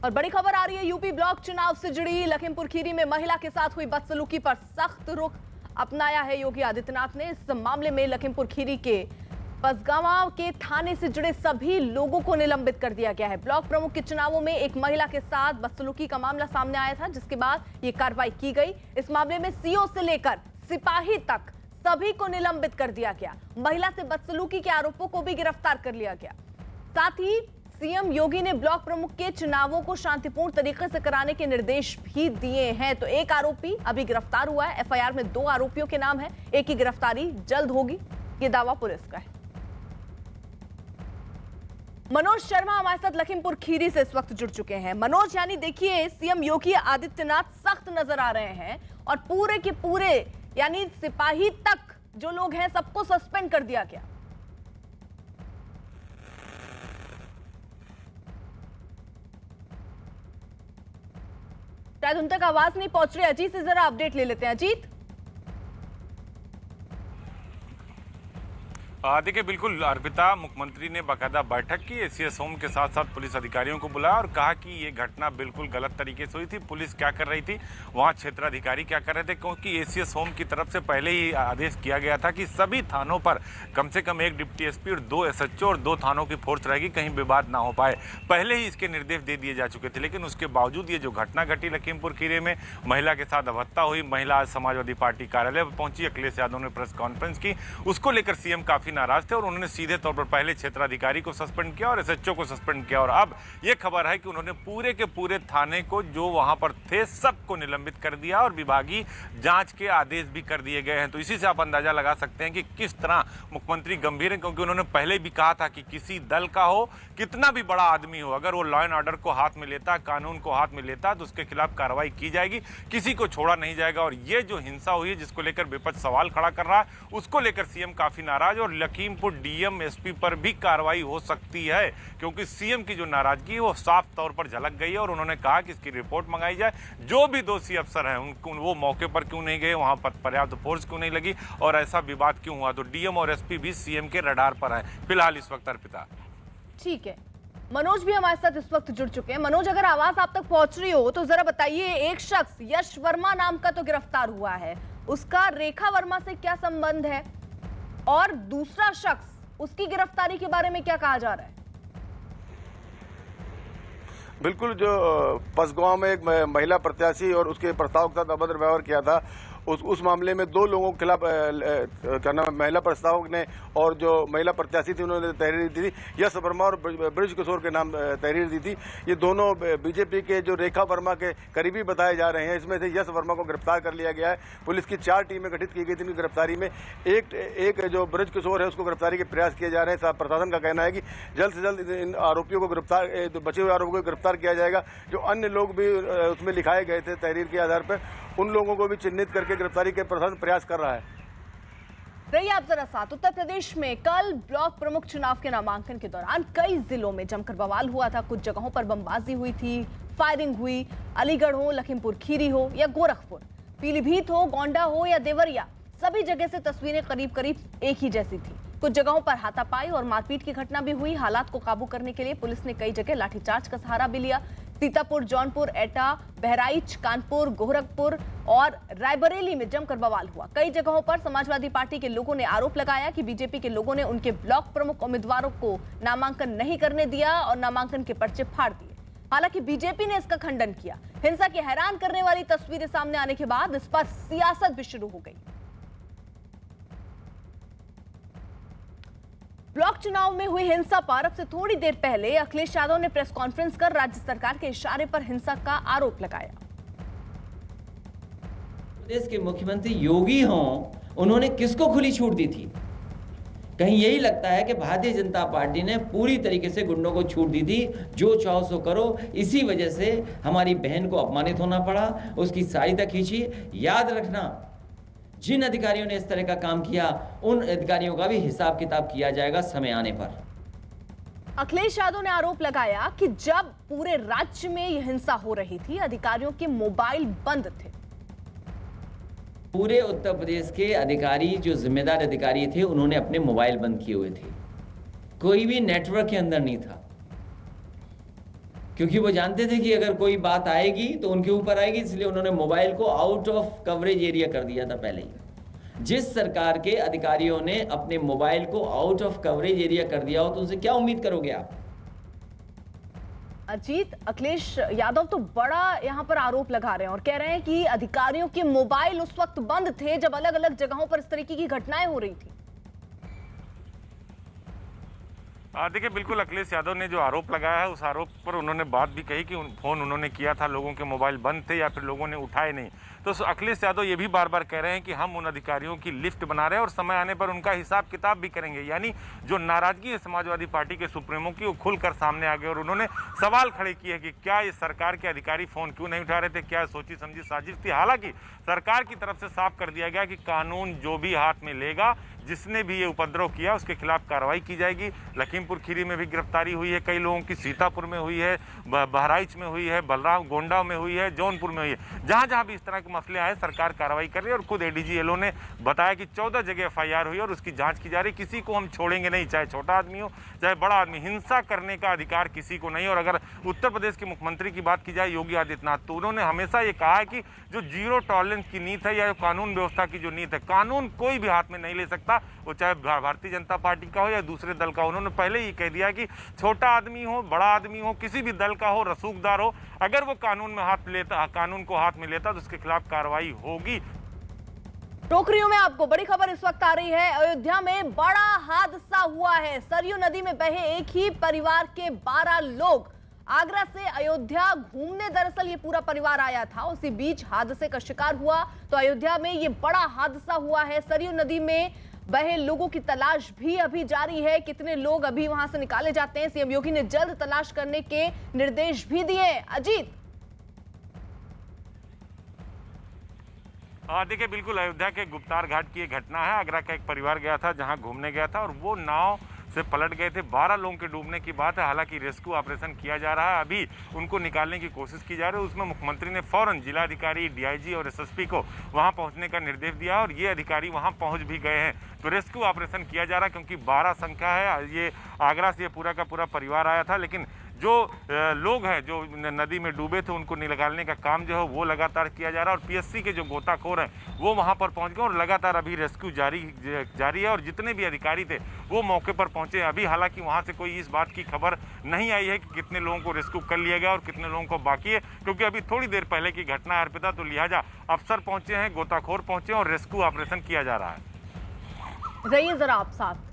और बड़ी खबर आ रही है यूपी ब्लॉक चुनाव से जुड़ी। लखीमपुर खीरी में महिला के साथ हुई बदसलूकी पर सख्त रुख अपनाया है योगी आदित्यनाथ ने। इस मामले में लखीमपुर खीरी के पसगांव के थाने से जुड़े सभी लोगों को निलंबित कर दिया गया है। ब्लॉक प्रमुख के चुनावों में एक महिला के साथ बदसलूकी का मामला सामने आया था, जिसके बाद ये कार्रवाई की गई। इस मामले में सीओ से लेकर सिपाही तक सभी को निलंबित कर दिया गया। महिला से बदसलूकी के आरोपों को भी गिरफ्तार कर लिया गया। साथ ही सीएम योगी ने ब्लॉक प्रमुख के चुनावों को शांतिपूर्ण तरीके से कराने के निर्देश भी दिए हैं। तो एक आरोपी अभी गिरफ्तार हुआ है। एफआईआर में 2 आरोपियों के नाम है। एक की गिरफ्तारी जल्द होगी, ये दावा पुलिस का है। मनोज शर्मा हमारे साथ लखीमपुर खीरी से इस वक्त जुड़ चुके हैं। मनोज, यानी देखिए सीएम योगी आदित्यनाथ सख्त नजर आ रहे हैं और पूरे के पूरे यानी सिपाही तक जो लोग हैं सबको सस्पेंड कर दिया गया। शायद उन तक आवाज नहीं पहुंच रही। अजीत से जरा अपडेट ले लेते हैं। अजीत, देखिए बिल्कुल अर्पिता, मुख्यमंत्री ने बाकायदा बैठक की, एसीएस होम के साथ साथ पुलिस अधिकारियों को बुलाया और कहा कि ये घटना बिल्कुल गलत तरीके से हुई थी। पुलिस क्या कर रही थी, वहाँ क्षेत्राधिकारी क्या कर रहे थे, क्योंकि एसीएस होम की तरफ से पहले ही आदेश किया गया था कि सभी थानों पर कम से कम 1 डिप्टी एसपी और 2 एसएचओ और 2 थानों की फोर्स रहेगी, कहीं विवाद ना हो पाए। पहले ही इसके निर्देश दे दिए जा चुके थे, लेकिन उसके बावजूद ये जो घटना घटी लखीमपुर खीरी में, महिला के साथ अभद्रता हुई। महिला आज समाजवादी पार्टी कार्यालय पहुंची, अखिलेश यादव ने प्रेस कॉन्फ्रेंस की, उसको लेकर सीएम काफी नाराज थे और उन्होंने सीधे तौर पर पहले क्षेत्राधिकारी को सस्पेंड किया और एसएचओ को सस्पेंड किया। और अब यह खबर है कि उन्होंने पूरे के पूरे थाने को जो वहां पर थे सबको निलंबित कर दिया और विभागीय जांच के आदेश भी कर दिए गए हैं। तो इसी से आप अंदाजा लगा सकते हैं कि किस तरह मुख्यमंत्री गंभीर हैं, क्योंकि उन्होंने पहले भी कहा था कि किसी दल का हो, कितना भी बड़ा आदमी हो, अगर वो लॉ एंड ऑर्डर को हाथ में लेता, कानून को हाथ में लेता, तो उसके खिलाफ कार्रवाई की जाएगी, किसी को छोड़ा नहीं जाएगा। और ये जो हिंसा हुई है जिसको लेकर विपक्ष सवाल खड़ा कर रहा है, उसको लेकर सीएम काफी नाराज और लखीमपुर डीएम एसपी पर भी कार्रवाई हो सकती है, क्योंकि सीएम की जो नाराजगी है वो साफ तौर पर झलक गई है। और उन्होंने कहा कि इसकी रिपोर्ट मंगाई जाए, जो भी दोषी अफसर हैं उनको वो मौके पर क्यों नहीं गए, वहां पर पर्याप्त फोर्स क्यों नहीं लगी और ऐसा विवाद क्यों हुआ। तो डीएम और एसपी भी सीएम के रडार पर है फिलहाल इस वक्त। अर्पिता, ठीक है। मनोज भी हमारे साथ इस वक्त जुड़ चुके हैं। मनोज, अगर आवाज आप तक पहुंच रही हो तो जरा बताइए, एक शख्स यश वर्मा नाम का तो गिरफ्तार हुआ है, उसका रेखा वर्मा से क्या संबंध है, और दूसरा शख्स उसकी गिरफ्तारी के बारे में क्या कहा जा रहा है? बिल्कुल, जो पसगांव में एक महिला प्रत्याशी और उसके प्रस्ताव के साथ अभद्र व्यवहार किया था, उस मामले में 2 लोगों के खिलाफ क्या नाम है, महिला प्रस्तावक ने और जो महिला प्रत्याशी थी उन्होंने तहरीर दी थी। यश वर्मा और ब्रिज किशोर के नाम तहरीर दी थी। ये दोनों बीजेपी के जो रेखा वर्मा के करीबी बताए जा रहे हैं। इसमें से यश वर्मा को गिरफ्तार कर लिया गया है। पुलिस की 4 टीमें गठित की गई थी उनकी गिरफ्तारी में। एक जो ब्रिज किशोर है उसको गिरफ्तारी के प्रयास किए जा रहे हैं। प्रशासन का कहना है कि जल्द से जल्द इन आरोपियों को गिरफ्तार, बचे हुए आरोपियों को गिरफ्तार किया जाएगा। जो अन्य लोग भी उसमें लिखाए गए थे तहरीर के आधार पर, उन लोगों को भी चिन्हित करके गिरफ्तारी के प्रशासन प्रयास कर रहा है। रहिए आप जरा साथ। उत्तर प्रदेश में कल ब्लॉक प्रमुख चुनाव के नामांकन के दौरान कई जिलों में जमकर बवाल हुआ था। कुछ जगहों पर बमबाजी हुई थी, फायरिंग हुई। अलीगढ़ हो, लखीमपुर खीरी हो या गोरखपुर, पीलीभीत हो, गोंडा हो या देवरिया, सभी जगह से तस्वीरें करीब करीब एक ही जैसी थी। कुछ जगहों पर हाथापाई और मारपीट की घटना भी हुई। हालात को काबू करने के लिए पुलिस ने कई जगह लाठीचार्ज का सहारा भी लिया। सीतापुर, जौनपुर, एटा, बहराइच, कानपुर, गोरखपुर और रायबरेली में जमकर बवाल हुआ। कई जगहों पर समाजवादी पार्टी के लोगों ने आरोप लगाया कि बीजेपी के लोगों ने उनके ब्लॉक प्रमुख उम्मीदवारों को नामांकन नहीं करने दिया और नामांकन के पर्चे फाड़ दिए। हालांकि बीजेपी ने इसका खंडन किया। हिंसा की हैरान करने वाली तस्वीरें सामने आने के बाद इस पर सियासत भी शुरू हो गई। ब्लॉक चुनाव में हुई हिंसा पर अब से थोड़ी देर पहले अखिलेश यादव ने प्रेस कॉन्फ्रेंस कर राज्य सरकार के इशारे पर हिंसा का आरोप लगाया। प्रदेश के मुख्यमंत्री योगी हों, उन्होंने किसको खुली छूट दी थी? कहीं यही लगता है कि भारतीय जनता पार्टी ने पूरी तरीके से गुंडों को छूट दी थी, जो चाहो सो करो। इसी वजह से हमारी बहन को अपमानित होना पड़ा, उसकी सहायता खींची। याद रखना, जिन अधिकारियों ने इस तरह का काम किया, उन अधिकारियों का भी हिसाब किताब किया जाएगा समय आने पर। अखिलेश यादव ने आरोप लगाया कि जब पूरे राज्य में यह हिंसा हो रही थी, अधिकारियों के मोबाइल बंद थे। पूरे उत्तर प्रदेश के अधिकारी, जो जिम्मेदार अधिकारी थे, उन्होंने अपने मोबाइल बंद किए हुए थे। कोई भी नेटवर्क के अंदर नहीं था, क्योंकि वो जानते थे कि अगर कोई बात आएगी तो उनके ऊपर आएगी, इसलिए उन्होंने मोबाइल को आउट ऑफ कवरेज एरिया कर दिया था पहले ही। जिस सरकार के अधिकारियों ने अपने मोबाइल को आउट ऑफ कवरेज एरिया कर दिया हो, तो उनसे क्या उम्मीद करोगे आप? अजीत, अखिलेश यादव तो बड़ा यहां पर आरोप लगा रहे हैं और कह रहे हैं कि अधिकारियों के मोबाइल उस वक्त बंद थे जब अलग अलग जगहों पर इस तरीके की घटनाएं हो रही थी। देखिए, बिल्कुल अखिलेश यादव ने जो आरोप लगाया है उस आरोप पर उन्होंने बात भी कही कि फोन उन्होंने किया था, लोगों के मोबाइल बंद थे या फिर लोगों ने उठाए नहीं। तो अखिलेश यादव ये भी बार बार कह रहे हैं कि हम उन अधिकारियों की लिस्ट बना रहे हैं और समय आने पर उनका हिसाब किताब भी करेंगे। यानी जो नाराजगी है समाजवादी पार्टी के सुप्रीमो की, वो खुलकर सामने आ गए और उन्होंने सवाल खड़े किए कि क्या ये सरकार के अधिकारी फोन क्यों नहीं उठा रहे थे, क्या सोची समझी साजिश थी। हालांकि सरकार की तरफ से साफ कर दिया गया कि कानून जो भी हाथ में लेगा, जिसने भी ये उपद्रव किया उसके खिलाफ कार्रवाई की जाएगी। लखीमपुर खीरी में भी गिरफ्तारी हुई है कई लोगों की, सीतापुर में हुई है, बहराइच में हुई है, बलराम गोंडा में हुई है, जौनपुर में हुई है। जहां जहां भी इस तरह के मसले आए सरकार कार्रवाई कर रही है और खुद एडीजी एलओ ने बताया कि 14 जगह एफआईआर हुई और उसकी जांच की जा रही। किसी को हम छोड़ेंगे नहीं, चाहे छोटा आदमी हो चाहे बड़ा आदमी। हिंसा करने का अधिकार किसी को नहीं। और अगर उत्तर प्रदेश के मुख्यमंत्री की बात की जाए, योगी आदित्यनाथ, तो उन्होंने हमेशा ये कहा है कि जो जीरो टॉलरेंस की नीति है या कानून व्यवस्था की जो नीति है, कानून कोई भी हाथ में नहीं ले सकता, वो चाहे भारतीय जनता पार्टी का हो या दूसरे दल का हो। उन्होंने पहले ही कह दिया कि छोटा आदमी हो, बड़ा आदमी हो, किसी भी दल का हो, रसूखदार हो, अगर वो कानून को हाथ में लेता तो उसके खिलाफ कार्रवाई होगी। टोकरियों में आपको बड़ी खबर इस वक्त आ रही है। अयोध्या में बड़ा हादसा हुआ है। सरयू नदी में बहे एक ही परिवार के 12 लोग आगरा से अयोध्या घूमने दरअसल ये पूरा परिवार आया था, उसी बीच हादसे का शिकार हुआ। तो अयोध्या में ये बड़ा हादसा हुआ है। सरयू नदी में बहे लोगों की तलाश भी अभी जारी है। कितने लोग अभी वहां से निकाले जाते हैं, सीएम योगी ने जल्द तलाश करने के निर्देश भी दिए। अजीत, देखिए, बिल्कुल अयोध्या के गुप्तार घाट की ये घटना है। आगरा का एक परिवार गया था, जहां घूमने गया था और वो नाव से पलट गए थे। 12 लोगों के डूबने की बात है। हालांकि रेस्क्यू ऑपरेशन किया जा रहा है, अभी उनको निकालने की कोशिश की जा रही है। उसमें मुख्यमंत्री ने फौरन जिलाधिकारी, डीआईजी और एसएसपी को वहां पहुंचने का निर्देश दिया और ये अधिकारी वहां पहुंच भी गए हैं। तो रेस्क्यू ऑपरेशन किया जा रहा है, क्योंकि 12 संख्या है। ये आगरा से पूरा का पूरा परिवार आया था, लेकिन जो लोग हैं जो नदी में डूबे थे उनको निकालने का काम जो है वो लगातार किया जा रहा है। और पीएससी के जो गोताखोर हैं वो वहां पर पहुंच गए और लगातार अभी रेस्क्यू जारी है। और जितने भी अधिकारी थे वो मौके पर पहुंचे। अभी हालांकि वहां से कोई इस बात की खबर नहीं आई है कि कितने लोगों को रेस्क्यू कर लिया गया और कितने लोगों को बाकी है, क्योंकि अभी थोड़ी देर पहले की घटना है अर्पिता, तो लिहाजा अफसर पहुंचे हैं, गोताखोर पहुंचे और रेस्क्यू ऑपरेशन किया जा रहा है। रहिए जरा आप साथ।